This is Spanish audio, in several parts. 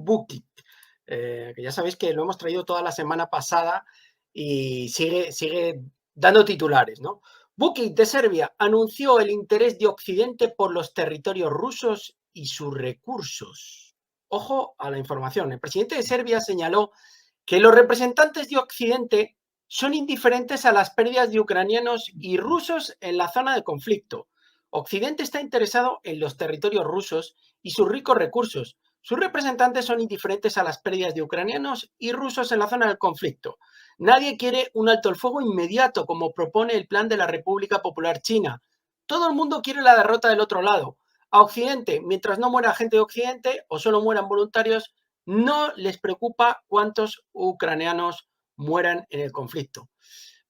Bukit, que ya sabéis que lo hemos traído toda la semana pasada y sigue dando titulares, ¿no? Bukit de Serbia anunció el interés de Occidente por los territorios rusos y sus recursos. Ojo a la información. El presidente de Serbia señaló que los representantes de Occidente son indiferentes a las pérdidas de ucranianos y rusos en la zona de conflicto. Occidente está interesado en los territorios rusos y sus ricos recursos. Sus representantes son indiferentes a las pérdidas de ucranianos y rusos en la zona del conflicto. Nadie quiere un alto el fuego inmediato, como propone el plan de la República Popular China. Todo el mundo quiere la derrota del otro lado. A Occidente, mientras no muera gente de Occidente o solo mueran voluntarios, no les preocupa cuántos ucranianos mueran en el conflicto.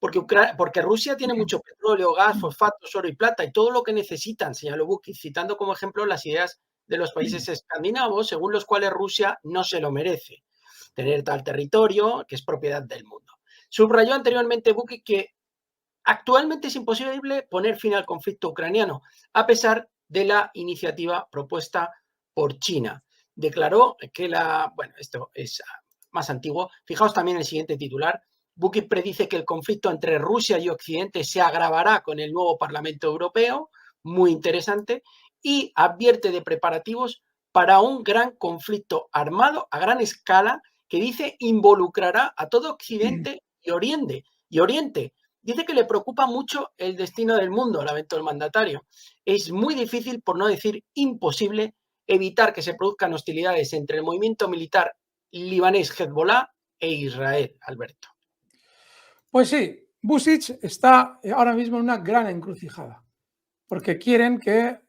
Porque Rusia tiene mucho petróleo, gas, fosfatos, oro y plata y todo lo que necesitan, señaló Bukit, citando como ejemplo las ideas de los países escandinavos, según los cuales Rusia no se lo merece tener tal territorio que es propiedad del mundo. Subrayó anteriormente Bukit que actualmente es imposible poner fin al conflicto ucraniano, a pesar de la iniciativa propuesta por China. Declaró que esto es más antiguo. Fijaos también en el siguiente titular. Bukit predice que el conflicto entre Rusia y Occidente se agravará con el nuevo Parlamento Europeo, muy interesante, y advierte de preparativos para un gran conflicto armado a gran escala que dice involucrará a todo Occidente y Oriente. Dice que le preocupa mucho el destino del mundo, lamentó el mandatario. Es muy difícil, por no decir imposible, evitar que se produzcan hostilidades entre el movimiento militar libanés Hezbollah e Israel, Alberto. Pues sí, Vučić está ahora mismo en una gran encrucijada, porque quieren que,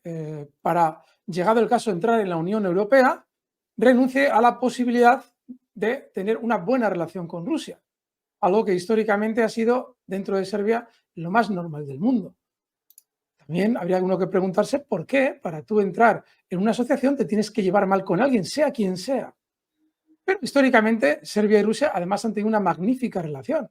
para, llegado el caso de entrar en la Unión Europea, renuncie a la posibilidad de tener una buena relación con Rusia, algo que históricamente ha sido, dentro de Serbia, lo más normal del mundo. También habría uno que preguntarse por qué, para tú entrar en una asociación, te tienes que llevar mal con alguien, sea quien sea. Pero históricamente, Serbia y Rusia además han tenido una magnífica relación.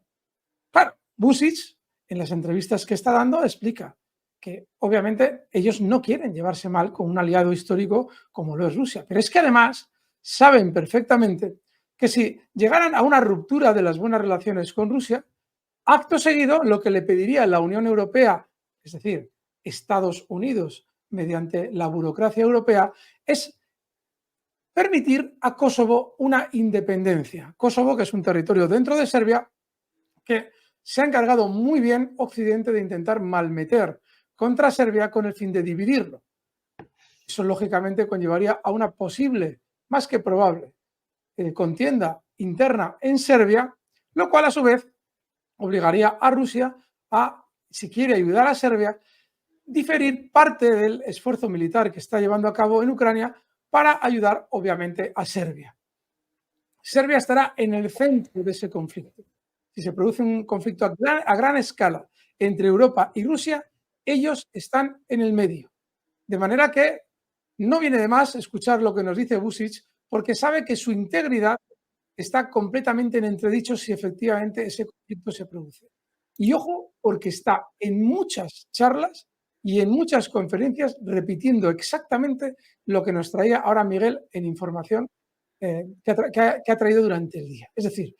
Claro, Vučić, en las entrevistas que está dando, explica que obviamente ellos no quieren llevarse mal con un aliado histórico como lo es Rusia, pero es que además saben perfectamente que si llegaran a una ruptura de las buenas relaciones con Rusia, acto seguido lo que le pediría la Unión Europea, es decir, Estados Unidos, mediante la burocracia europea, es permitir a Kosovo una independencia. Kosovo, que es un territorio dentro de Serbia, que se ha encargado muy bien Occidente de intentar malmeter contra Serbia con el fin de dividirlo. Eso lógicamente conllevaría a una posible, más que probable, contienda interna en Serbia, lo cual a su vez obligaría a Rusia a, si quiere ayudar a Serbia, diferir parte del esfuerzo militar que está llevando a cabo en Ucrania para ayudar obviamente a Serbia. Serbia estará en el centro de ese conflicto. Si se produce un conflicto a gran escala entre Europa y Rusia, ellos están en el medio. De manera que no viene de más escuchar lo que nos dice Vučić, porque sabe que su integridad está completamente en entredicho si efectivamente ese conflicto se produce. Y ojo, porque está en muchas charlas y en muchas conferencias repitiendo exactamente lo que nos traía ahora Miguel en información que ha traído durante el día. Es decir,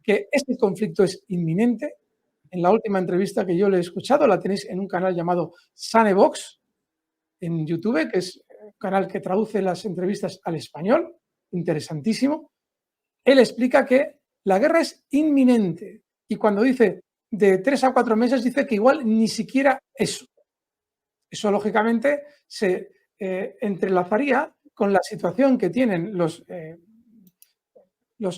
que este conflicto es inminente. En la última entrevista que yo le he escuchado, la tenéis en un canal llamado Sanebox en YouTube, que es un canal que traduce las entrevistas al español, interesantísimo. Él explica que la guerra es inminente y cuando dice de 3 a 4 meses dice que igual ni siquiera eso. Eso lógicamente se entrelazaría con la situación que tienen los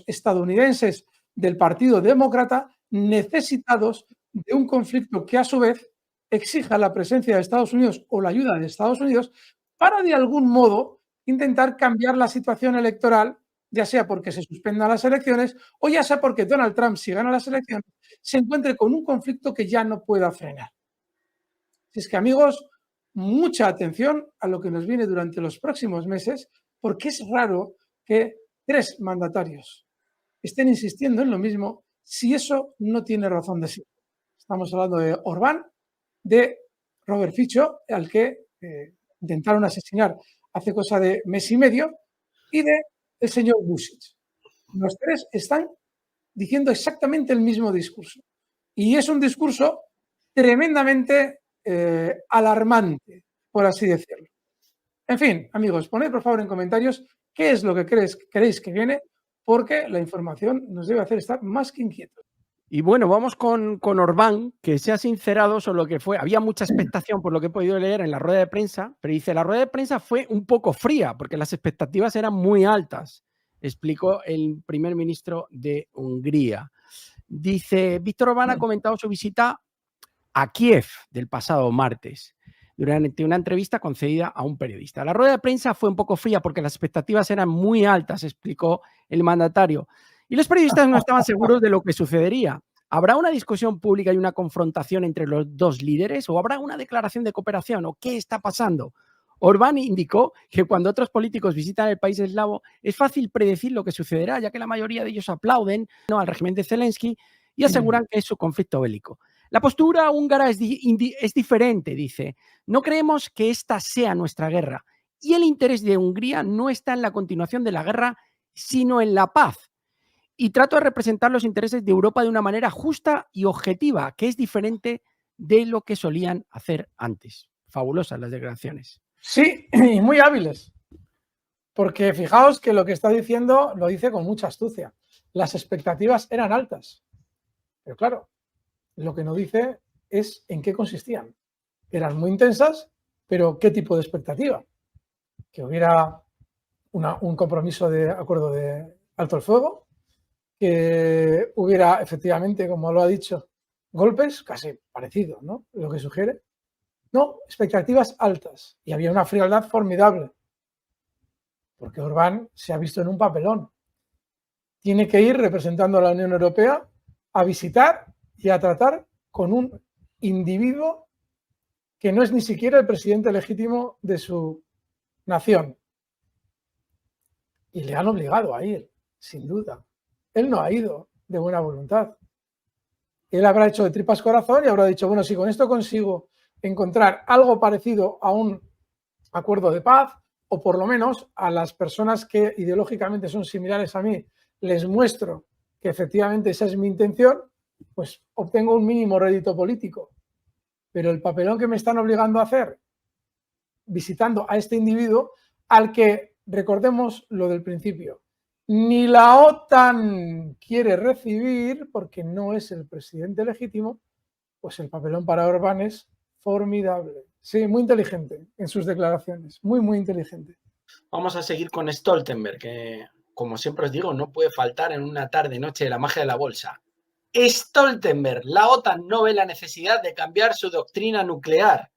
estadounidenses del Partido Demócrata necesitados de un conflicto que a su vez exija la presencia de Estados Unidos o la ayuda de Estados Unidos para de algún modo intentar cambiar la situación electoral, ya sea porque se suspendan las elecciones o ya sea porque Donald Trump, si gana las elecciones, se encuentre con un conflicto que ya no pueda frenar. Así es que, amigos, mucha atención a lo que nos viene durante los próximos meses, porque es raro que 3 mandatarios estén insistiendo en lo mismo si eso no tiene razón de ser. Estamos hablando de Orbán, de Robert Fico, al que intentaron asesinar hace cosa de mes y medio, y de el señor Vučić. Los tres están diciendo exactamente el mismo discurso. Y es un discurso tremendamente alarmante, por así decirlo. En fin, amigos, poned por favor en comentarios qué es lo que creéis que viene, porque la información nos debe hacer estar más que inquietos. Y bueno, vamos con Orbán, que se ha sincerado sobre lo que fue. Había mucha expectación por lo que he podido leer en la rueda de prensa, pero dice, la rueda de prensa fue un poco fría porque las expectativas eran muy altas, explicó el primer ministro de Hungría. Dice, Víctor Orbán ha comentado su visita a Kiev del pasado martes durante una entrevista concedida a un periodista. La rueda de prensa fue un poco fría porque las expectativas eran muy altas, explicó el mandatario. Y los periodistas no estaban seguros de lo que sucedería. ¿Habrá una discusión pública y una confrontación entre los dos líderes? ¿O habrá una declaración de cooperación? ¿O qué está pasando? Orbán indicó que cuando otros políticos visitan el país eslavo es fácil predecir lo que sucederá, ya que la mayoría de ellos aplauden al régimen de Zelensky y aseguran que es su conflicto bélico. La postura húngara es diferente, dice. No creemos que esta sea nuestra guerra. Y el interés de Hungría no está en la continuación de la guerra, sino en la paz. Y trato de representar los intereses de Europa de una manera justa y objetiva, que es diferente de lo que solían hacer antes. Fabulosas las declaraciones. Sí, y muy hábiles. Porque fijaos que lo que está diciendo lo dice con mucha astucia. Las expectativas eran altas. Pero claro, lo que no dice es en qué consistían. Eran muy intensas, pero ¿qué tipo de expectativa? Que hubiera un compromiso de acuerdo de alto el fuego, que hubiera efectivamente, como lo ha dicho, golpes, casi parecido, ¿no? Lo que sugiere. No, expectativas altas. Y había una frialdad formidable. Porque Orbán se ha visto en un papelón. Tiene que ir representando a la Unión Europea a visitar y a tratar con un individuo que no es ni siquiera el presidente legítimo de su nación. Y le han obligado a ir, sin duda. Él no ha ido de buena voluntad. Él habrá hecho de tripas corazón y habrá dicho, bueno, si con esto consigo encontrar algo parecido a un acuerdo de paz, o por lo menos a las personas que ideológicamente son similares a mí, les muestro que efectivamente esa es mi intención, pues obtengo un mínimo rédito político. Pero el papelón que me están obligando a hacer, visitando a este individuo, al que, recordemos lo del principio, ni la OTAN quiere recibir porque no es el presidente legítimo, pues el papelón para Orbán es formidable. Sí, muy inteligente en sus declaraciones, muy, muy inteligente. Vamos a seguir con Stoltenberg, que, como siempre os digo, no puede faltar en una tarde-noche de la magia de la bolsa. Stoltenberg, la OTAN no ve la necesidad de cambiar su doctrina nuclear.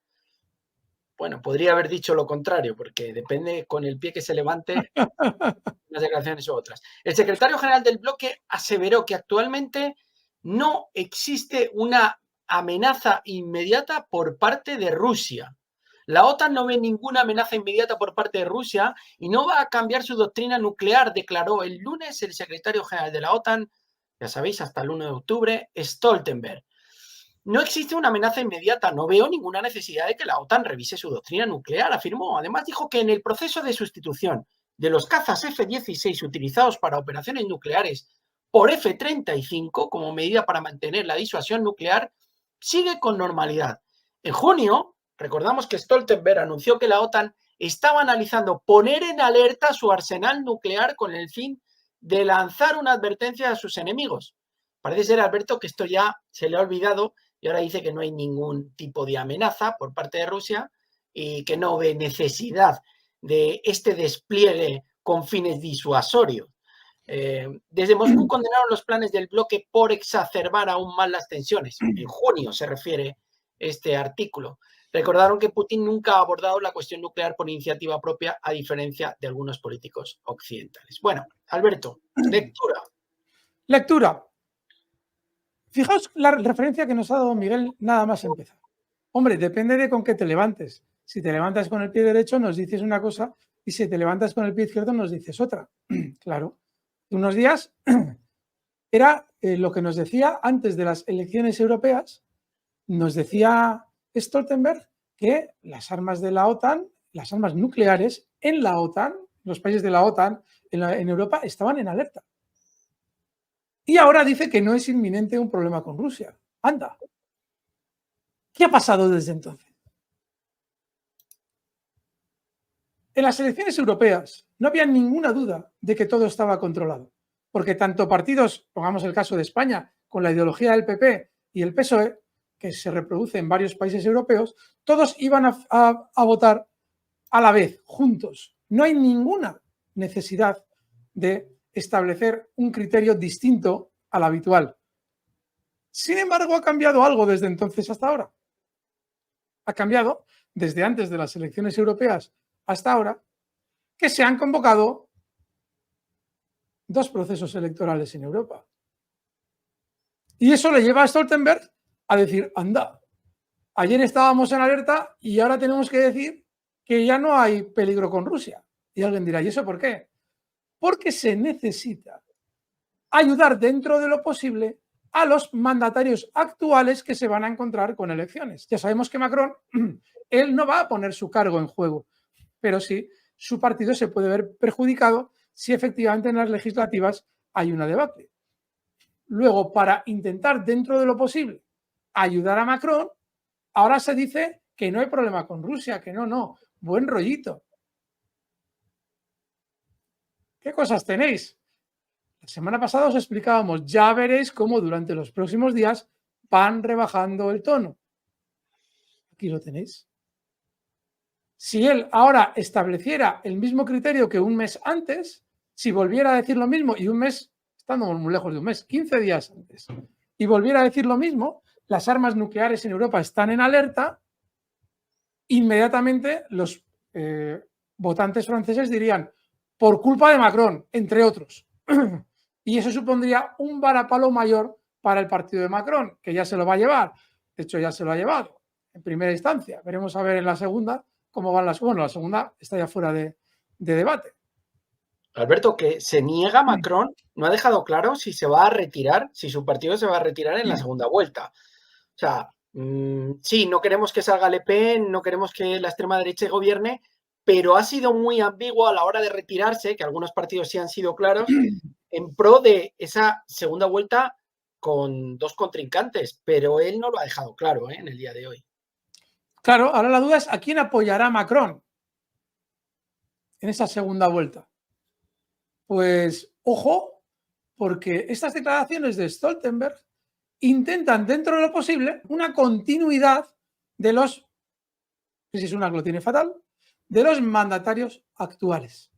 Bueno, podría haber dicho lo contrario, porque depende con el pie que se levante unas declaraciones u otras. El secretario general del bloque aseveró que actualmente no existe una amenaza inmediata por parte de Rusia. La OTAN no ve ninguna amenaza inmediata por parte de Rusia y no va a cambiar su doctrina nuclear, declaró el lunes el secretario general de la OTAN, ya sabéis, hasta el 1 de octubre, Stoltenberg. No existe una amenaza inmediata, no veo ninguna necesidad de que la OTAN revise su doctrina nuclear, afirmó. Además dijo que en el proceso de sustitución de los cazas F-16 utilizados para operaciones nucleares por F-35 como medida para mantener la disuasión nuclear, sigue con normalidad. En junio, recordamos que Stoltenberg anunció que la OTAN estaba analizando poner en alerta su arsenal nuclear con el fin de lanzar una advertencia a sus enemigos. Parece ser, Alberto, que esto ya se le ha olvidado y ahora dice que no hay ningún tipo de amenaza por parte de Rusia y que no ve necesidad de este despliegue con fines disuasorios. Desde Moscú condenaron los planes del bloque por exacerbar aún más las tensiones. En junio se refiere este artículo. Recordaron que Putin nunca ha abordado la cuestión nuclear por iniciativa propia, a diferencia de algunos políticos occidentales. Bueno, Alberto, lectura. Lectura. Fijaos la referencia que nos ha dado Miguel nada más empezar. Hombre, depende de con qué te levantes. Si te levantas con el pie derecho nos dices una cosa y si te levantas con el pie izquierdo nos dices otra. Claro. Unos días era lo que nos decía antes de las elecciones europeas, nos decía Stoltenberg que las armas de la OTAN, las armas nucleares en la OTAN, los países de la OTAN en Europa estaban en alerta. Y ahora dice que no es inminente un problema con Rusia. Anda. ¿Qué ha pasado desde entonces? En las elecciones europeas no había ninguna duda de que todo estaba controlado, porque tanto partidos, pongamos el caso de España, con la ideología del PP y el PSOE, que se reproduce en varios países europeos, todos iban a votar a la vez, juntos. No hay ninguna necesidad de establecer un criterio distinto al habitual. Sin embargo, ha cambiado algo desde entonces hasta ahora. Ha cambiado desde antes de las elecciones europeas hasta ahora, que se han convocado 2 procesos electorales en Europa. Y eso le lleva a Stoltenberg a decir, anda, ayer estábamos en alerta y ahora tenemos que decir que ya no hay peligro con Rusia. Y alguien dirá, ¿y eso por qué? Porque se necesita ayudar dentro de lo posible a los mandatarios actuales que se van a encontrar con elecciones. Ya sabemos que Macron, él no va a poner su cargo en juego, pero sí su partido se puede ver perjudicado si efectivamente en las legislativas hay una debate. Luego, para intentar dentro de lo posible ayudar a Macron, ahora se dice que no hay problema con Rusia, que no, buen rollito. ¿Qué cosas tenéis? La semana pasada os explicábamos, ya veréis cómo durante los próximos días van rebajando el tono. Aquí lo tenéis. Si él ahora estableciera el mismo criterio que un mes antes, si volviera a decir lo mismo y un mes, estando muy lejos de un mes, 15 días antes, y volviera a decir lo mismo, las armas nucleares en Europa están en alerta, inmediatamente los votantes franceses dirían, por culpa de Macron, entre otros. Y eso supondría un varapalo mayor para el partido de Macron, que ya se lo va a llevar. De hecho, ya se lo ha llevado en primera instancia. Veremos a ver en la segunda cómo van las... Bueno, la segunda está ya fuera de debate. Alberto, que se niega Macron, no ha dejado claro si se va a retirar, si su partido se va a retirar en la segunda vuelta. O sea, sí, no queremos que salga Le Pen, no queremos que la extrema derecha gobierne, pero ha sido muy ambiguo a la hora de retirarse, que algunos partidos sí han sido claros, en pro de esa segunda vuelta con 2 contrincantes, pero él no lo ha dejado claro en el día de hoy. Claro, ahora la duda es ¿a quién apoyará Macron en esa segunda vuelta? Pues ojo, porque estas declaraciones de Stoltenberg intentan dentro de lo posible una continuidad de los, si es una que lo tiene fatal, de los mandatarios actuales.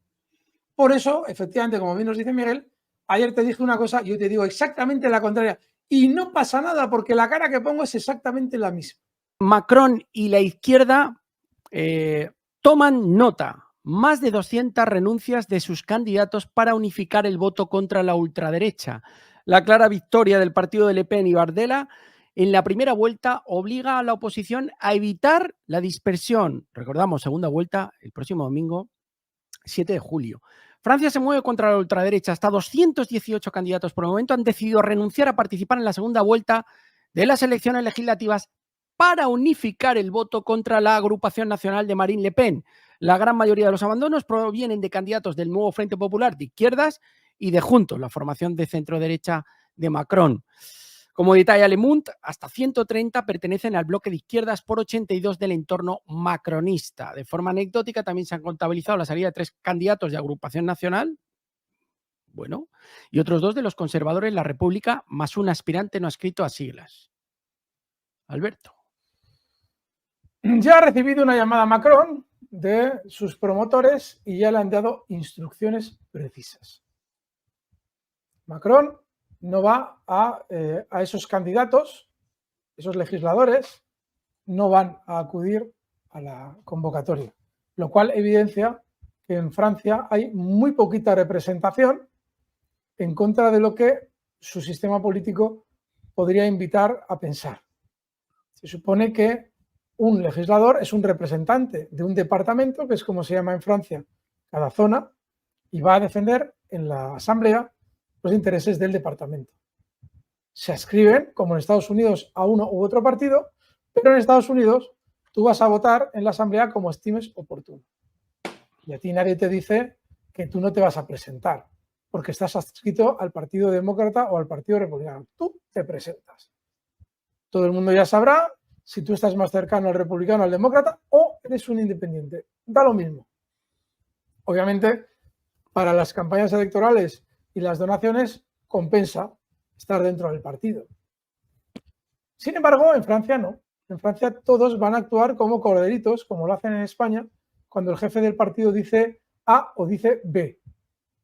Por eso, efectivamente, como bien nos dice Miguel, ayer te dije una cosa y hoy te digo exactamente la contraria. Y no pasa nada porque la cara que pongo es exactamente la misma. Macron y la izquierda toman nota. Más de 200 renuncias de sus candidatos para unificar el voto contra la ultraderecha. La clara victoria del partido de Le Pen y Bardella en la primera vuelta obliga a la oposición a evitar la dispersión. Recordamos, segunda vuelta el próximo domingo, 7 de julio. Francia se mueve contra la ultraderecha. Hasta 218 candidatos por el momento han decidido renunciar a participar en la segunda vuelta de las elecciones legislativas para unificar el voto contra la agrupación nacional de Marine Le Pen. La gran mayoría de los abandonos provienen de candidatos del nuevo Frente Popular de izquierdas y de Juntos, la formación de centro-derecha de Macron. Como detalla Le Monde, hasta 130 pertenecen al bloque de izquierdas por 82 del entorno macronista. De forma anecdótica también se han contabilizado la salida de 3 candidatos de agrupación nacional, bueno, y otros 2 de los conservadores La República, más un aspirante no adscrito a siglas. Alberto. Ya ha recibido una llamada Macron de sus promotores y ya le han dado instrucciones precisas. Macron no va a esos candidatos, esos legisladores, no van a acudir a la convocatoria, lo cual evidencia que en Francia hay muy poquita representación en contra de lo que su sistema político podría invitar a pensar. Se supone que un legislador es un representante de un departamento, que es como se llama en Francia cada zona, y va a defender en la asamblea los intereses del departamento. Se adscriben, como en Estados Unidos, a uno u otro partido, pero en Estados Unidos tú vas a votar en la asamblea como estimes oportuno. Y a ti nadie te dice que tú no te vas a presentar porque estás adscrito al Partido Demócrata o al Partido Republicano. Tú te presentas. Todo el mundo ya sabrá si tú estás más cercano al republicano o al demócrata o eres un independiente. Da lo mismo. Obviamente, para las campañas electorales y las donaciones compensa estar dentro del partido. Sin embargo, en Francia no. En Francia todos van a actuar como corderitos, como lo hacen en España, cuando el jefe del partido dice A o dice B,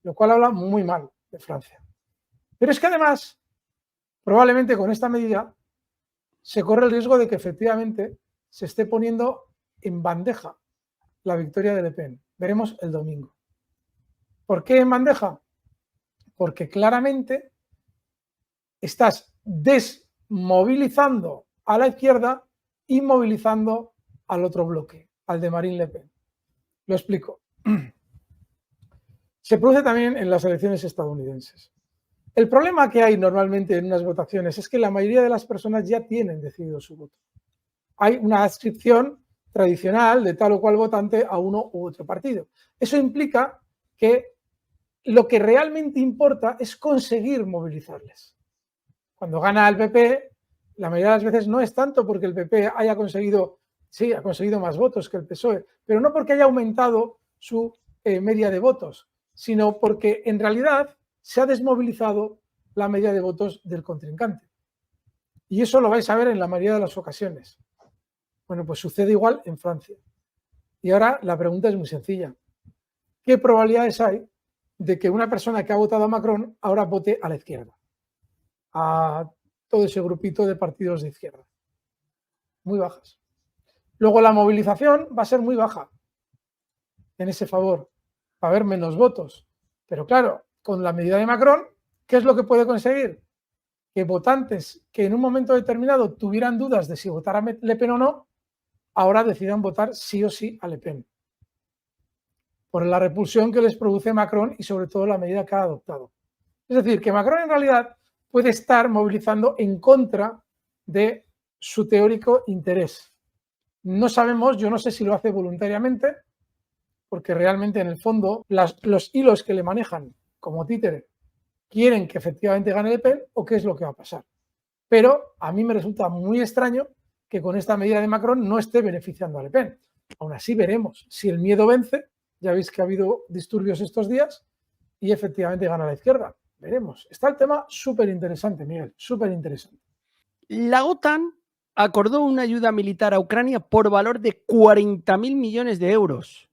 lo cual habla muy mal de Francia. Pero es que además, probablemente con esta medida, se corre el riesgo de que efectivamente se esté poniendo en bandeja la victoria de Le Pen. Veremos el domingo. ¿Por qué en bandeja? Porque claramente estás desmovilizando a la izquierda y movilizando al otro bloque, al de Marine Le Pen. Lo explico. Se produce también en las elecciones estadounidenses. El problema que hay normalmente en unas votaciones es que la mayoría de las personas ya tienen decidido su voto. Hay una adscripción tradicional de tal o cual votante a uno u otro partido. Eso implica que lo que realmente importa es conseguir movilizarles. Cuando gana el PP, la mayoría de las veces no es tanto porque el PP haya conseguido, sí, ha conseguido más votos que el PSOE, pero no porque haya aumentado su media de votos, sino porque en realidad se ha desmovilizado la media de votos del contrincante. Y eso lo vais a ver en la mayoría de las ocasiones. Bueno, pues sucede igual en Francia. Y ahora la pregunta es muy sencilla. ¿Qué probabilidades hay de que una persona que ha votado a Macron ahora vote a la izquierda? A todo ese grupito de partidos de izquierda. Muy bajas. Luego la movilización va a ser muy baja en ese favor. Va a haber menos votos. Pero claro, con la medida de Macron, ¿qué es lo que puede conseguir? Que votantes que en un momento determinado tuvieran dudas de si votar a Le Pen o no, ahora decidan votar sí o sí a Le Pen. Por la repulsión que les produce Macron y sobre todo la medida que ha adoptado. Es decir, que Macron en realidad puede estar movilizando en contra de su teórico interés. No sabemos, yo no sé si lo hace voluntariamente, porque realmente en el fondo los hilos que le manejan como títere quieren que efectivamente gane Le Pen o qué es lo que va a pasar. Pero a mí me resulta muy extraño que con esta medida de Macron no esté beneficiando a Le Pen. Aún así veremos si el miedo vence. Ya veis que ha habido disturbios estos días y efectivamente gana la izquierda. Veremos. Está el tema súper interesante, Miguel, súper interesante. La OTAN acordó una ayuda militar a Ucrania por valor de 40.000 millones de euros.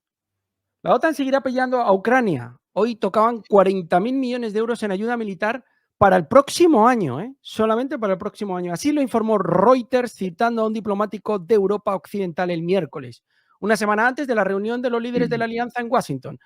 La OTAN seguirá apoyando a Ucrania. Hoy tocaban 40.000 millones de euros en ayuda militar para el próximo año, solamente para el próximo año. Así lo informó Reuters citando a un diplomático de Europa Occidental el miércoles, una semana antes de la reunión de los líderes de la alianza en Washington.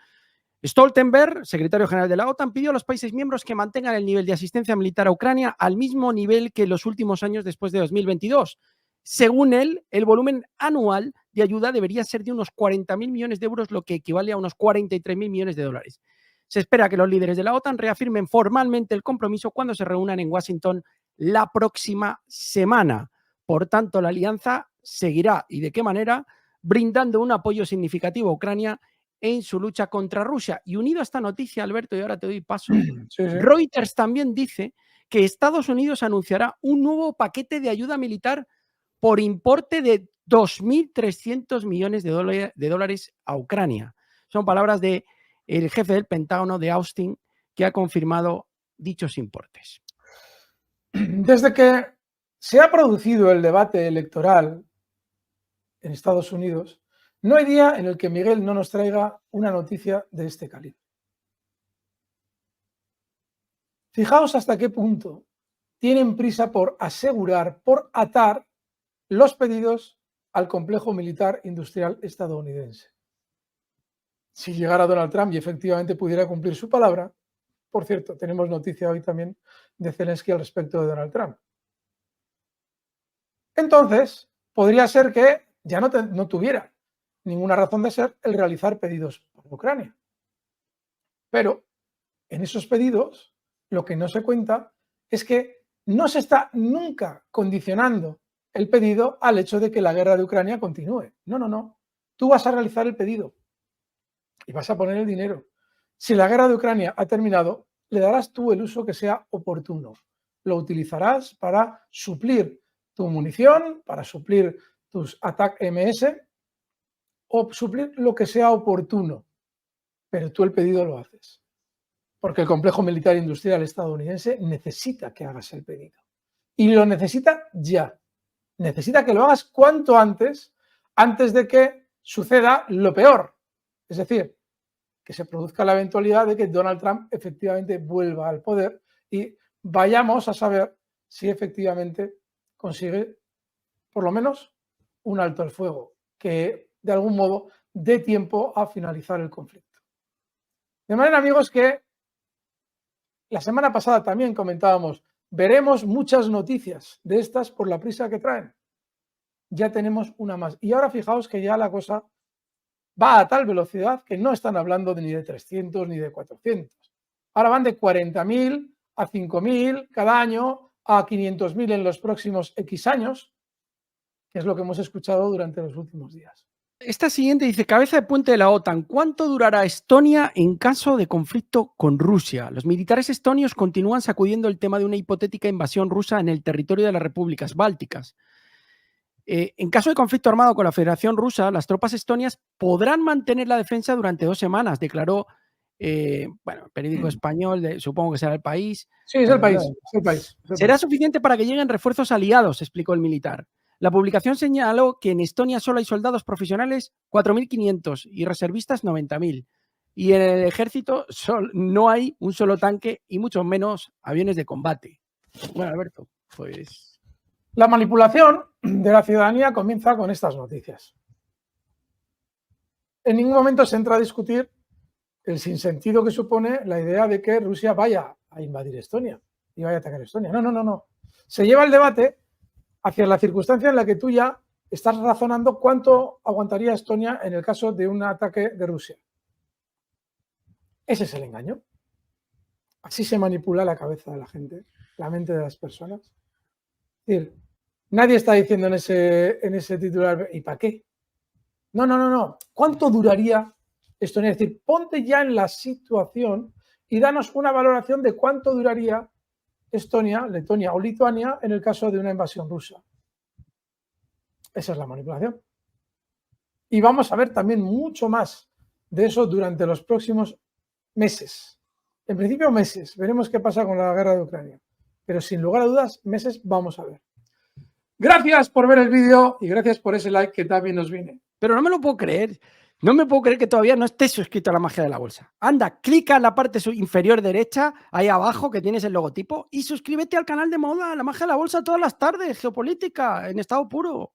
Stoltenberg, secretario general de la OTAN, pidió a los países miembros que mantengan el nivel de asistencia militar a Ucrania al mismo nivel que en los últimos años después de 2022. Según él, el volumen anual de ayuda debería ser de unos 40.000 millones de euros, lo que equivale a unos 43.000 millones de dólares. Se espera que los líderes de la OTAN reafirmen formalmente el compromiso cuando se reúnan en Washington la próxima semana. Por tanto, la alianza seguirá, y de qué manera, brindando un apoyo significativo a Ucrania en su lucha contra Rusia. Y unido a esta noticia, Alberto, y ahora te doy paso, sí. Reuters también dice que Estados Unidos anunciará un nuevo paquete de ayuda militar por importe de 2.300 millones de dólares a Ucrania. Son palabras del jefe del Pentágono, de Austin, que ha confirmado dichos importes. Desde que se ha producido el debate electoral en Estados Unidos, no hay día en el que Miguel no nos traiga una noticia de este calibre. Fijaos hasta qué punto tienen prisa por asegurar, por atar los pedidos al complejo militar industrial estadounidense. Si llegara Donald Trump y efectivamente pudiera cumplir su palabra, por cierto, tenemos noticia hoy también de Zelensky al respecto de Donald Trump. Entonces, podría ser que ya no tuviera ninguna razón de ser el realizar pedidos por Ucrania. Pero en esos pedidos lo que no se cuenta es que no se está nunca condicionando el pedido al hecho de que la guerra de Ucrania continúe. No. Tú vas a realizar el pedido y vas a poner el dinero. Si la guerra de Ucrania ha terminado, le darás tú el uso que sea oportuno. Lo utilizarás para suplir tu munición, para suplir tus ATAC-MS o suplir lo que sea oportuno. Pero tú el pedido lo haces. Porque el complejo militar industrial estadounidense necesita que hagas el pedido. Y lo necesita ya. Necesita que lo hagas cuanto antes de que suceda lo peor. Es decir, que se produzca la eventualidad de que Donald Trump efectivamente vuelva al poder y vayamos a saber si efectivamente consigue por lo menos un alto al fuego, que de algún modo dé tiempo a finalizar el conflicto. De manera, amigos, que la semana pasada también comentábamos, veremos muchas noticias de estas por la prisa que traen. Ya tenemos una más. Y ahora fijaos que ya la cosa va a tal velocidad que no están hablando ni de 300 ni de 400. Ahora van de 40.000 a 5.000 cada año a 500.000 en los próximos X años, que es lo que hemos escuchado durante los últimos días. Esta siguiente dice, cabeza de puente de la OTAN, ¿cuánto durará Estonia en caso de conflicto con Rusia? Los militares estonios continúan sacudiendo el tema de una hipotética invasión rusa en el territorio de las repúblicas bálticas. En caso de conflicto armado con la Federación Rusa, las tropas estonias podrán mantener la defensa durante 2 semanas, declaró el periódico español, supongo que será El País. Sí, es el país. Será suficiente para que lleguen refuerzos aliados, explicó el militar. La publicación señaló que en Estonia solo hay soldados profesionales 4.500 y reservistas 90.000. Y en el ejército no hay un solo tanque y mucho menos aviones de combate. Bueno, Alberto, pues... La manipulación de la ciudadanía comienza con estas noticias. En ningún momento se entra a discutir el sinsentido que supone la idea de que Rusia vaya a invadir Estonia y vaya a atacar Estonia. No. Se lleva el debate hacia la circunstancia en la que tú ya estás razonando cuánto aguantaría Estonia en el caso de un ataque de Rusia. Ese es el engaño. Así se manipula la cabeza de la gente, la mente de las personas. Es decir, nadie está diciendo en ese titular, ¿y para qué? No. ¿Cuánto duraría Estonia? Es decir, ponte ya en la situación y danos una valoración de cuánto duraría Estonia, Letonia o Lituania en el caso de una invasión rusa. Esa es la manipulación. Y vamos a ver también mucho más de eso durante los próximos meses. En principio, meses. Veremos qué pasa con la guerra de Ucrania. Pero sin lugar a dudas, meses vamos a ver. Gracias por ver el vídeo y gracias por ese like que también nos viene. Pero no me lo puedo creer. No me puedo creer que todavía no estés suscrito a La Magia de la Bolsa. Anda, clica en la parte inferior derecha, ahí abajo que tienes el logotipo, y suscríbete al canal de moda, La Magia de la Bolsa, todas las tardes, geopolítica, en estado puro.